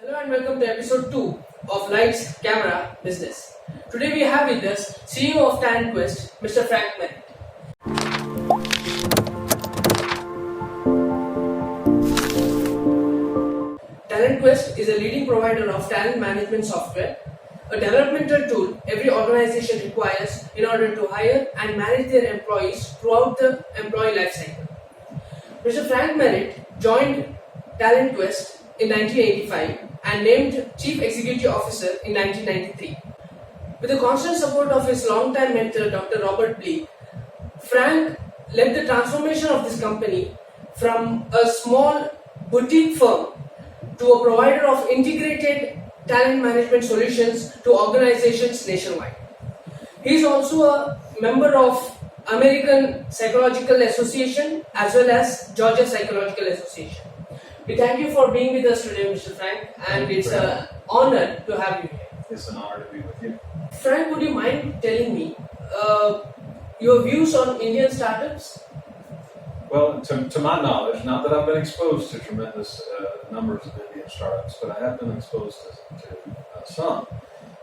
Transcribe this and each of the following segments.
Hello and welcome to episode 2 of Lights, Camera, Business. Today we have with us CEO of TalentQuest, Mr. Frank Merritt. TalentQuest is a leading provider of talent management software, a developmental tool every organization requires in order to hire and manage their employees throughout the employee lifecycle. Mr. Frank Merritt joined TalentQuest in 1985 and named Chief Executive Officer in 1993. With the constant support of his longtime mentor, Dr. Robert Bleke, Frank led the transformation of this company from a small boutique firm to a provider of integrated talent management solutions to organizations nationwide. He is also a member of American Psychological Association as well as Georgia Psychological Association. We thank you for being with us today, Mr. Frank, and it's an honor to have you here. It's an honor to be with you. Frank, would you mind telling me your views on Indian startups? Well, to my knowledge, not that I've been exposed to tremendous numbers of Indian startups, but I have been exposed to some.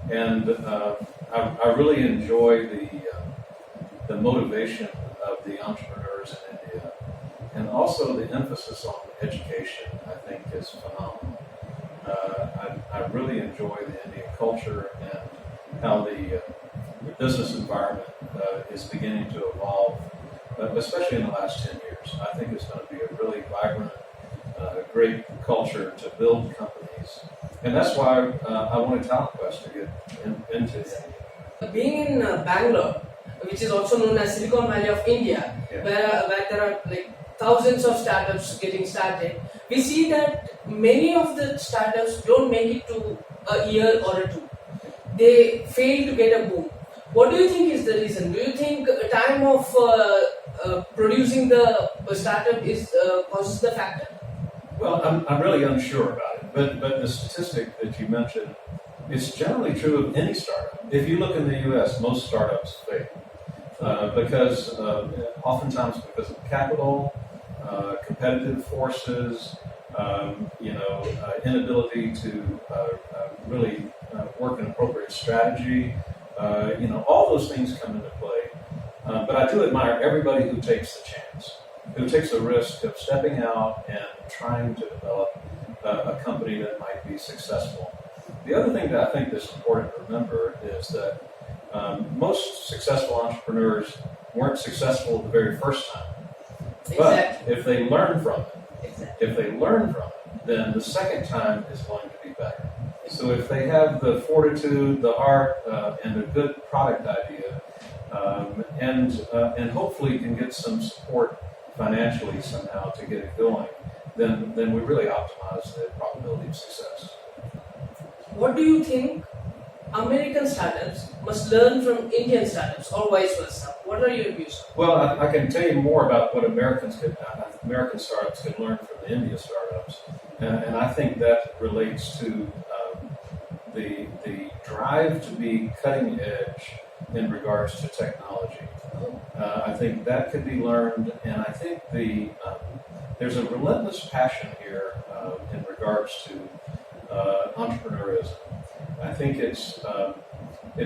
And I really enjoy the motivation of the entrepreneurs in India. And also the emphasis on education, I think, is phenomenal. I really enjoy the Indian culture and how the business environment is beginning to evolve, especially in the last 10 years. I think it's going to be a really vibrant, great culture to build companies. And that's why I wanted TalentQuest to get into India. Being in Bangalore, which is also known as Silicon Valley of India, Yeah. where there are like thousands of startups getting started, we see that many of the startups don't make it to a year or a two. They fail to get a boom. What do you think is the reason? Do you think a time of producing the startup is causes the factor? Well, I'm really unsure about it, but the statistic that you mentioned is generally true of any startup. If you look in the U.S., most startups fail because oftentimes because of capital, competitive forces, inability to really work an appropriate strategy. All those things come into play. But I do admire everybody who takes the chance, who takes the risk of stepping out and trying to develop a company that might be successful. The other thing that I think that's important to remember is that most successful entrepreneurs weren't successful the very first time. Exactly. But if they learn from it, then the second time is going to be better. So if they have the fortitude, the heart, and a good product idea, and hopefully can get some support financially somehow to get it going, then we really optimize the probability of success. What do you think American startups must learn from Indian startups or vice versa? What are your views? Well, I can tell you more about what American startups can learn from the India startups, and I think that relates to the drive to be cutting edge in regards to technology. I think that could be learned, and I think there's a relentless passion here in regards to entrepreneurism. I think it's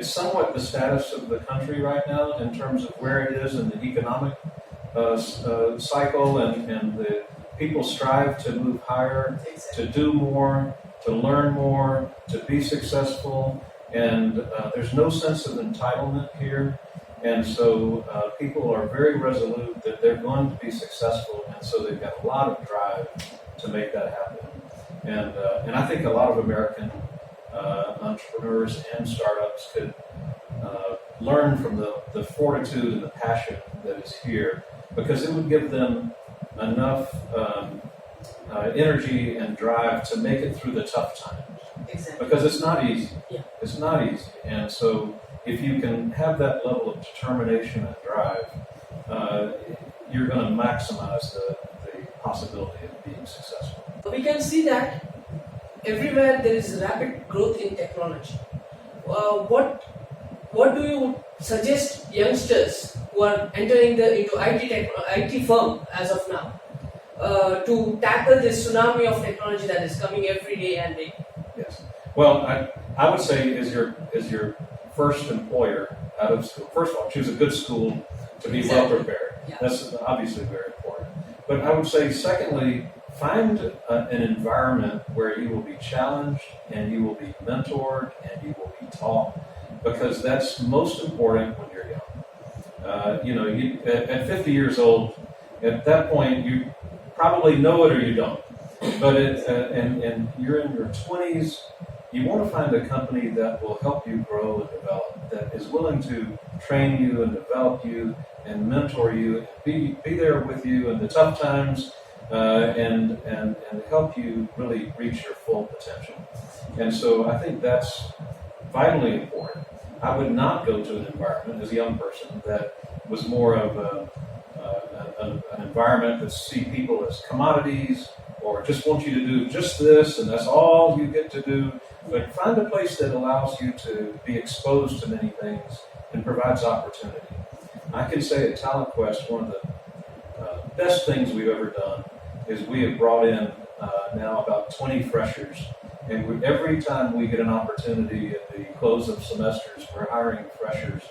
somewhat the status of the country right now in terms of where it is in the economic cycle, and the people strive to move higher, to do more, to learn more, to be successful, and there's no sense of entitlement here, and so people are very resolute that they're going to be successful, and so they've got a lot of drive to make that happen. And I think a lot of American entrepreneurs and startups could learn from the fortitude and the passion that is here, because it would give them enough energy and drive to make it through the tough times. Exactly. Because it's not easy. Yeah. It's not easy. And so if you can have that level of determination and drive, you're going to maximize the possibility of being successful. We can see that everywhere there is rapid growth in technology. What do you suggest youngsters who are entering into IT firm as of now to tackle this tsunami of technology that is coming every day and day? Well, I would say is your first employer out of school. First of all, choose a good school to be well prepared. Yeah. That's obviously very important. But I would say, secondly, find an environment where you will be challenged and you will be mentored and you will be taught, because that's most important when you're young. At 50 years old, at that point, you probably know it or you don't. But and you're in your 20s, you want to find a company that will help you grow and develop, that is willing to train you and develop you and mentor you, and be there with you in the tough times, and help you really reach your full potential. And so I think that's vitally important. I would not go to an environment as a young person that was more of an environment that see people as commodities, or just want you to do just this and that's all you get to do. But find a place that allows you to be exposed to many things and provides opportunity. I can say at TalentQuest, one of the best things we've ever done is we have brought in now about 20 freshers. And every time we get an opportunity at the close of semesters, we're hiring freshers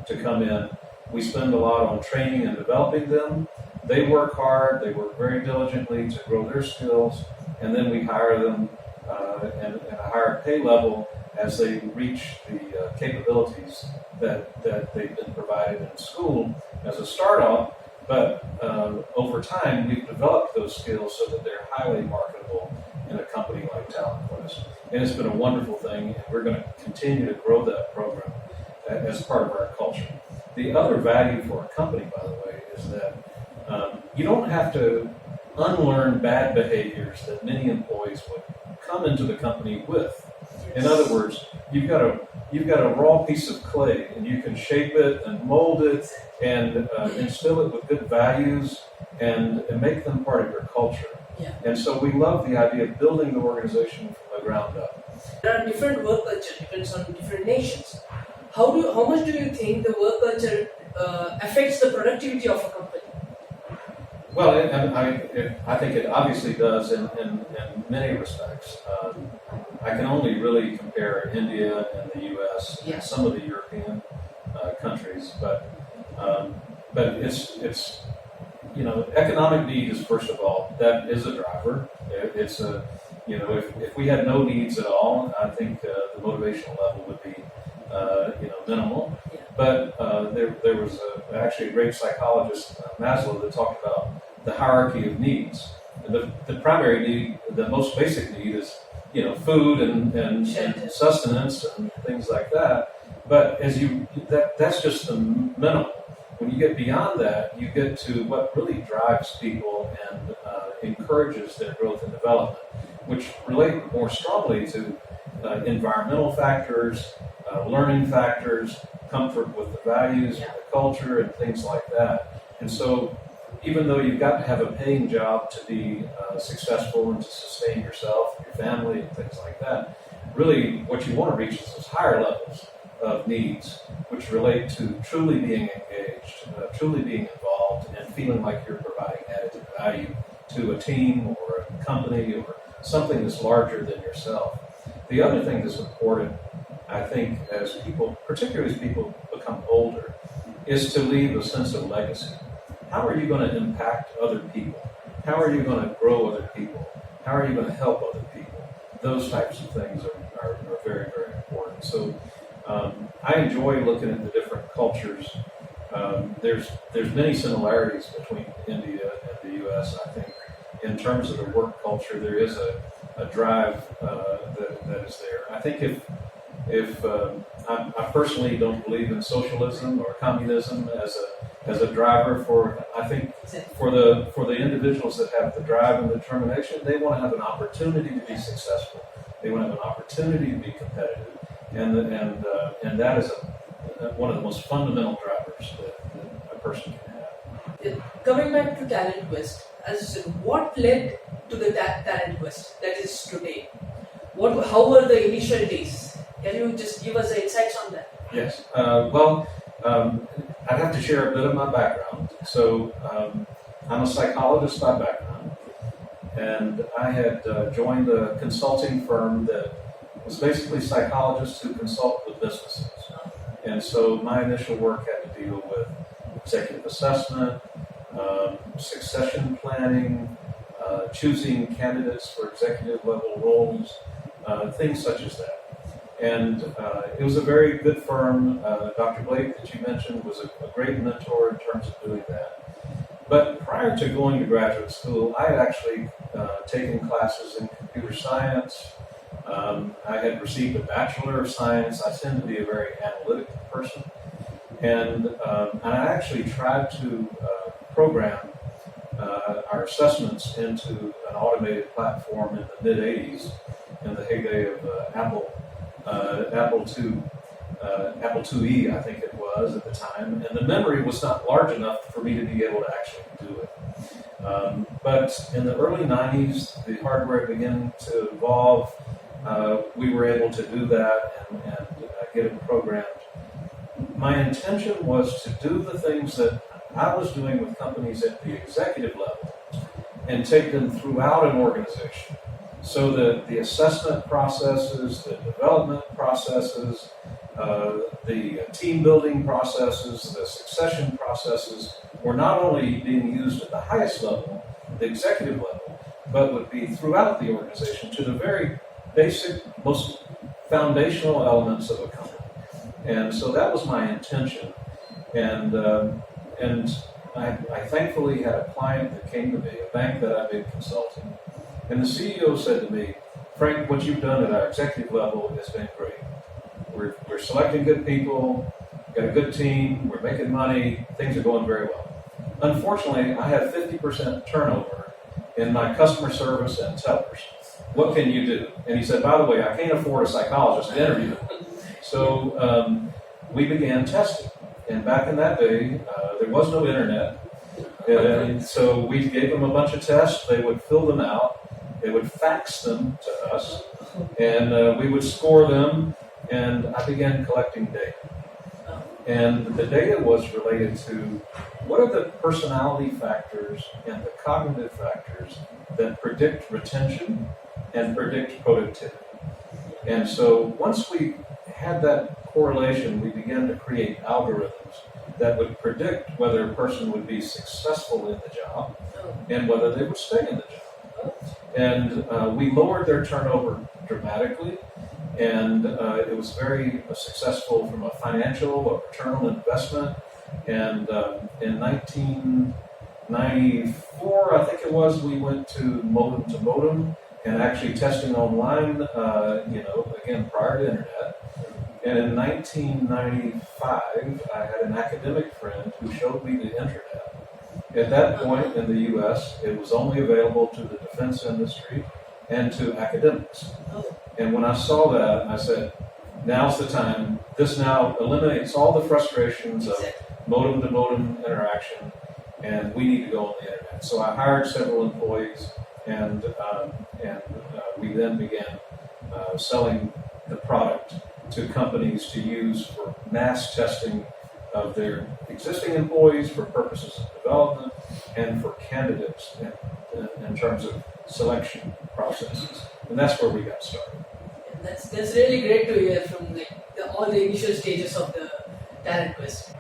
to come in. We spend a lot on training and developing them. They work hard, they work very diligently to grow their skills, and then we hire them at a higher pay level as they reach the capabilities that they've been provided in school as a startup. But over time, we've developed those skills so that they're highly marketable in a company like TalentQuest. And it's been a wonderful thing, and we're going to continue to grow that program as part of our culture. The other value for a company, by the way, is that you don't have to unlearn bad behaviors that many employees would come into the company with. In other words, you've got a raw piece of clay, and you can shape it and mold it and instill it with good values and make them part of your culture. Yeah. And so we love the idea of building the organization from the ground up. There are different work culture, depends on different nations. How much do you think the work culture affects the productivity of a company? Well, I think it obviously does in many respects. I can only really compare India and the U.S. and some of the European countries, but it's economic need is, first of all, that is a driver. It's if we had no needs at all, I think the motivational level would be minimal. Yeah. But there was actually a great psychologist, Maslow, that talked about the hierarchy of needs. And the primary need, the most basic need, is food and sustenance and things like that. But that's just the minimum. When you get beyond that, you get to what really drives people and encourages their growth and development, which relate more strongly to environmental factors, learning factors, comfort with the values, the culture, and things like that. And so, even though you've got to have a paying job to be successful and to sustain yourself, your family, and things like that, really what you want to reach is those higher levels of needs, which relate to truly being engaged, truly being involved, and feeling like you're providing added value to a team or a company or something that's larger than yourself. The other thing that's important, I think, as people, particularly as people become older, is to leave a sense of legacy. How are you going to impact other people? How are you going to grow other people? How are you going to help other people? Those types of things are very, very important. So I enjoy looking at the different cultures. There's many similarities between India and the U.S. I think in terms of the work culture, there is a drive that is there. I think if I personally don't believe in socialism or communism as a driver for the individuals that have the drive and determination, they want to have an opportunity to be successful. They want to have an opportunity to be competitive, and that is one of the most fundamental drivers that a person can have. Coming back to TalentQuest, as you said, what led to the TalentQuest that is today? How were the initial days? Can you just give us insights on that? Yes. I'd have to share a bit of my background. So I'm a psychologist by background, and I had joined a consulting firm that was basically psychologists who consult with businesses. And so my initial work had to deal with executive assessment, succession planning, choosing candidates for executive level roles, things such as that. And it was a very good firm. Dr. Blake, that you mentioned, was a great mentor in terms of doing that. But prior to going to graduate school, I had actually taken classes in computer science. I had received a Bachelor of Science. I tend to be a very analytical person. And I actually tried to program our assessments into an automated platform in the mid-'80s, in the heyday of Apple IIe, I think it was at the time, and the memory was not large enough for me to be able to actually do it. But in the early 90s, the hardware began to evolve. We were able to do that and get it programmed. My intention was to do the things that I was doing with companies at the executive level and take them throughout an organization. So that the assessment processes, the development processes, the team building processes, the succession processes were not only being used at the highest level, the executive level, but would be throughout the organization to the very basic, most foundational elements of a company. And so that was my intention. And I thankfully had a client that came to me, a bank that I've been consulting. And the CEO said to me, Frank, what you've done at our executive level has been great. We're selecting good people, got a good team, we're making money, things are going very well. Unfortunately, I have 50% turnover in my customer service and tellers. What can you do? And he said, by the way, I can't afford a psychologist to interview. So we began testing. And back in that day, there was no internet. And so we gave them a bunch of tests. They would fill them out. They would fax them to us. And we would score them. And I began collecting data. And the data was related to what are the personality factors and the cognitive factors that predict retention and predict productivity. And so once we had that correlation, we began to create algorithms that would predict whether a person would be successful in the job and whether they would stay in the job. And we lowered their turnover dramatically, and it was very successful from a financial or return on investment. And in 1994, I think it was, we went to modem and actually testing online, again, prior to internet. And in 1995, I had an academic friend who showed me the internet. At that point in the U.S., it was only available to the defense industry and to academics. And when I saw that, I said, now's the time. This now eliminates all the frustrations of modem-to-modem interaction, and we need to go on the internet. So I hired several employees, and we then began selling the product to companies to use for mass testing of their existing employees for purposes of development and for candidates in terms of selection processes. And that's where we got started. That's really great to hear from all the initial stages of the TalentQuest.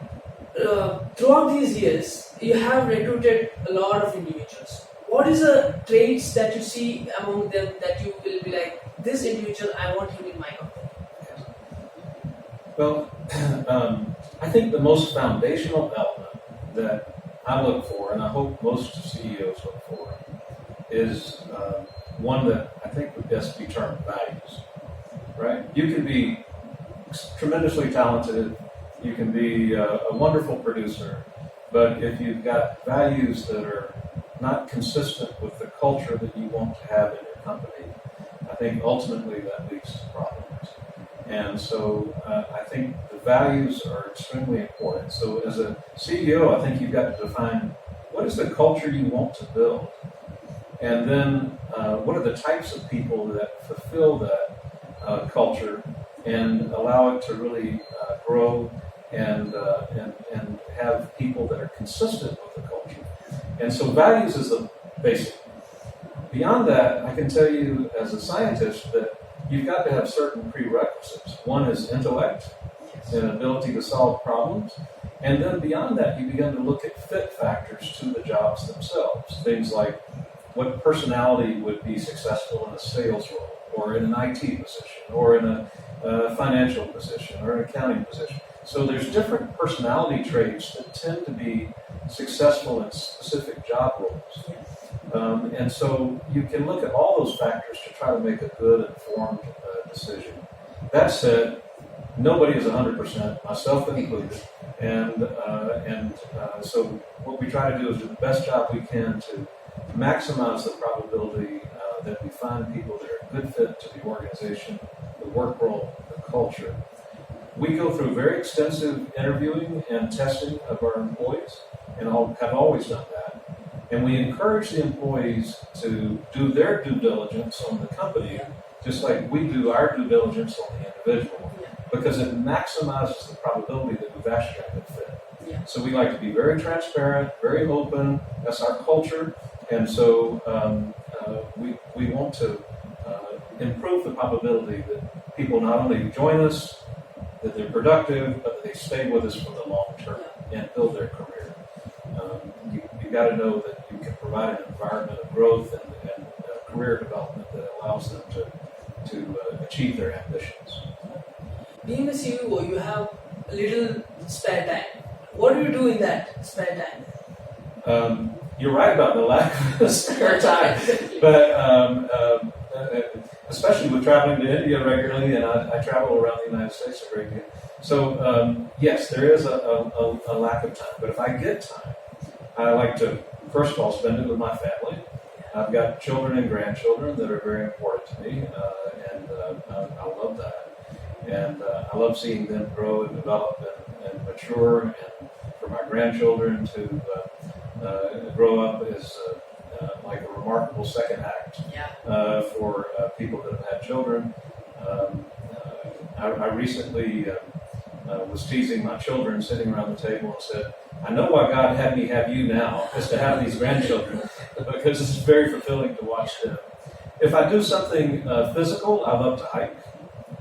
Throughout these years, you have recruited a lot of individuals. What is the traits that you see among them that you will be like, this individual, I want him in my company? Well, I think the most foundational element that I look for, and I hope most CEOs look for, is one that I think would best be termed values, right? You can be tremendously talented, you can be a wonderful producer, but if you've got values that are not consistent with the culture that you want to have in your company, I think ultimately that leads to problems. And so I think the values are extremely important. So as a CEO, I think you've got to define what is the culture you want to build, and then what are the types of people that fulfill that culture and allow it to really grow and have people that are consistent with the culture. And so values is the basic. Beyond that, I can tell you as a scientist that you've got to have certain prerequisites. One is intellect and ability to solve problems. And then beyond that, you begin to look at fit factors to the jobs themselves. Things like what personality would be successful in a sales role, or in an IT position, or in a financial position, or an accounting position. So there's different personality traits that tend to be successful in specific job roles. And so you can look at all those factors to try to make a good, informed decision. That said, nobody is 100%, myself included. So what we try to do is do the best job we can to maximize the probability that we find people that are a good fit to the organization, the work role, the culture. We go through very extensive interviewing and testing of our employees, and have always done that. And we encourage the employees to do their due diligence on the company, just like we do our due diligence on the individual, because it maximizes the probability that we've actually got a good fit. So we like to be very transparent, very open. That's our culture. And so we want to improve the probability that people not only join us, that they're productive, but that they stay with us for the long term and build their career. You've got to know that you can provide an environment of growth and career development that allows them to achieve their ambitions. Being a CEO, you have a little spare time. What do you do in that spare time? You're right about the lack of spare time, but especially with traveling to India regularly, and I travel around the United States a great deal. So yes, there is a lack of time, but if I get time, I like to, first of all, spend it with my family. I've got children and grandchildren that are very important to me, and I love that. And I love seeing them grow and develop and mature, and for my grandchildren to grow up as like a remarkable second act for people that have had children. I recently was teasing my children sitting around the table and said, I know why God had me have you now, is to have these grandchildren, because it's very fulfilling to watch them. If I do something physical, I love to hike,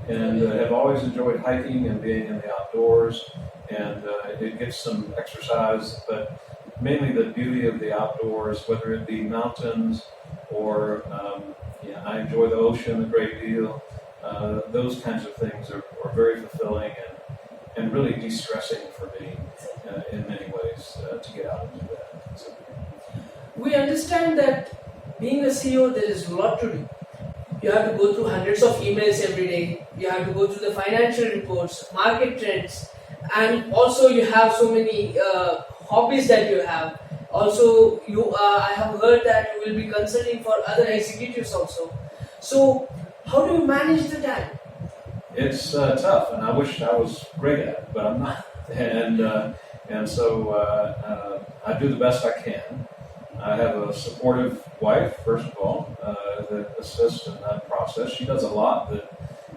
and have always enjoyed hiking and being in the outdoors, and it gets some exercise, but mainly the beauty of the outdoors, whether it be mountains or I enjoy the ocean a great deal. Those kinds of things are very fulfilling and really de-stressing for me in many ways to get out and do that. So. We understand that being a CEO, there is a lot to do. You have to go through hundreds of emails every day. You have to go through the financial reports, market trends, and also you have so many hobbies that you have. Also, I have heard that you will be consulting for other executives also. So, how do you manage the time? It's tough, and I wish I was great at it, but I'm not. And so I do the best I can. I have a supportive wife, first of all, that assists in that process. She does a lot that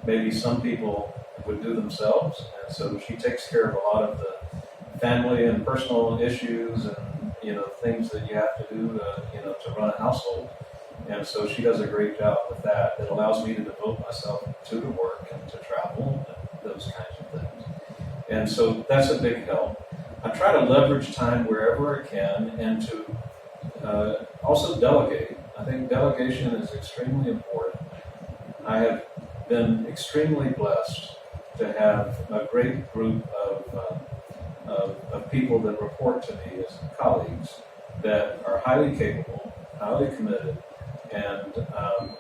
maybe some people would do themselves, and so she takes care of a lot of the family and personal issues and things that you have to do to run a household. And so she does a great job with that. It allows me to devote myself to the work and to travel and those kinds of things. And so that's a big help. I try to leverage time wherever I can and to also delegate. I think delegation is extremely important. I have been extremely blessed to have a great group of people that report to me as colleagues that are highly capable, highly committed, and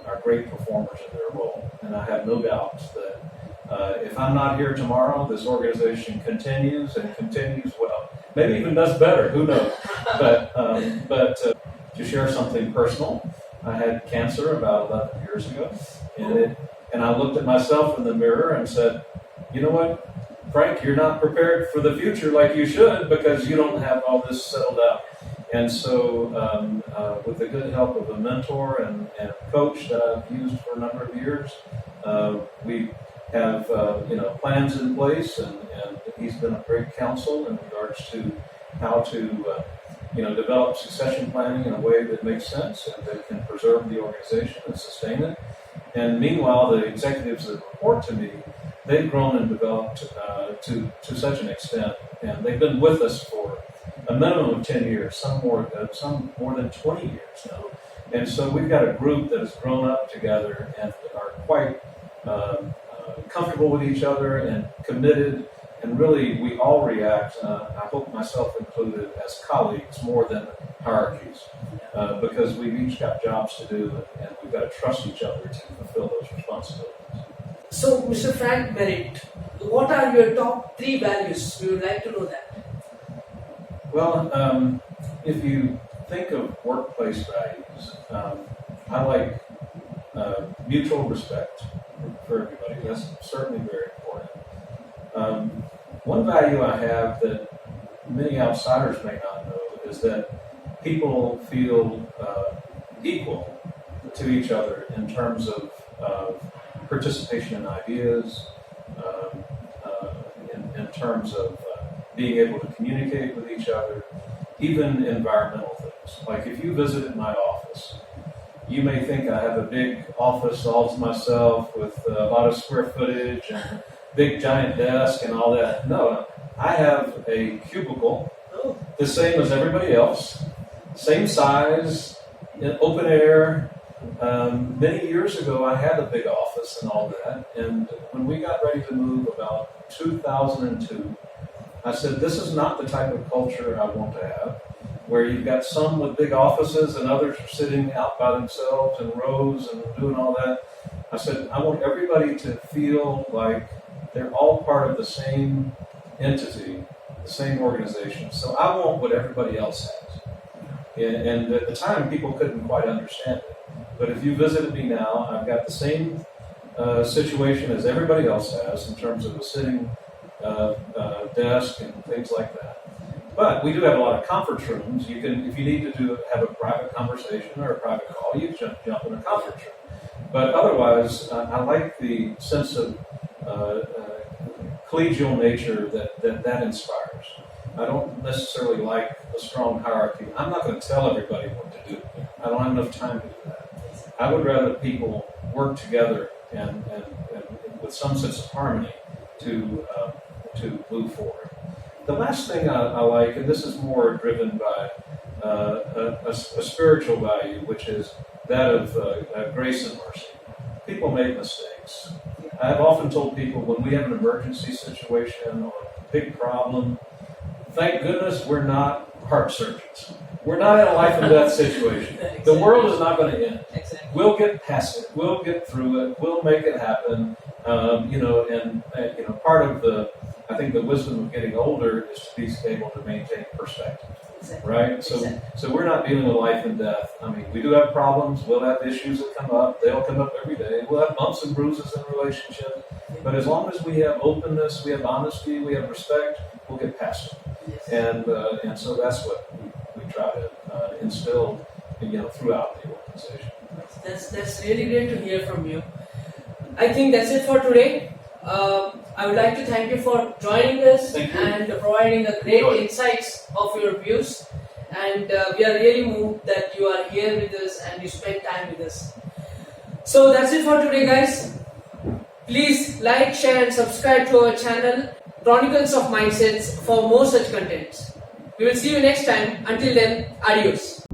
are great performers in their role. And I have no doubts that if I'm not here tomorrow, this organization continues and continues well. Maybe even does better, who knows? But to share something personal, I had cancer about 11 years ago, and I looked at myself in the mirror and said, you know what, Frank, you're not prepared for the future like you should because you don't have all this settled out. And so with the good help of a mentor and a coach that I've used for a number of years, we have plans in place, and he's been a great counsel in regards to how to develop succession planning in a way that makes sense and that can preserve the organization and sustain it. And meanwhile, the executives that report to me, they've grown and developed to such an extent, and they've been with us for a minimum of 10 years, some more than 20 years now. And so we've got a group that has grown up together and are quite comfortable with each other and committed. And really, we all react, I hope myself included, as colleagues more than hierarchies, because we've each got jobs to do, and we've got to trust each other to fulfill those responsibilities. So, Mr. Frank Merritt, what are your top 3 values? We would like to know that. Well, if you think of workplace values, I like mutual respect for everybody. That's certainly very important. One value I have that many outsiders may not know is that people feel equal to each other in terms of participation in ideas, in terms of being able to communicate with each other, even environmental things. Like if you visited my office, you may think I have a big office all to myself with a lot of square footage and big giant desk and all that. No, I have a cubicle, the same as everybody else, same size, in open air. Many years ago, I had a big office and all that, and when we got ready to move about 2002, I said, this is not the type of culture I want to have, where you've got some with big offices and others are sitting out by themselves in rows and doing all that. I said, I want everybody to feel like they're all part of the same entity, the same organization. So I want what everybody else has. And at the time, people couldn't quite understand it. But if you visited me now, I've got the same situation as everybody else has in terms of a sitting desk and things like that. But we do have a lot of conference rooms. You can, if you need to have a private conversation or a private call, you can jump in a conference room. But otherwise, I like the sense of collegial nature that inspires. I don't necessarily like a strong hierarchy. I'm not going to tell everybody what to do. I don't have enough time to do that. I would rather people work together and with some sense of harmony to move forward. The last thing I like, and this is more driven by a spiritual value, which is that of grace and mercy. People make mistakes. I've often told people when we have an emergency situation or a big problem, thank goodness we're not heart surgeons. We're not in a life and death situation. Exactly. The world is not going to end. Exactly. We'll get past it. We'll get through it. We'll make it happen. Part of I think the wisdom of getting older is to be able to maintain perspective. Exactly. Right? So we're not dealing with life and death. I mean, we do have problems. We'll have issues that come up. They'll come up every day. We'll have bumps and bruises in relationships. But as long as we have openness, we have honesty, we have respect, we'll get past it. Yes. And so that's what we try to instill, throughout the organization. That's really great to hear from you. I think that's it for today. I would like to thank you for joining us and providing a great insights of your views. And we are really moved that you are here with us and you spend time with us. So that's it for today, guys. Please like, share and subscribe to our channel, Chronicles of Mindsets, for more such contents. We will see you next time. Until then, adios.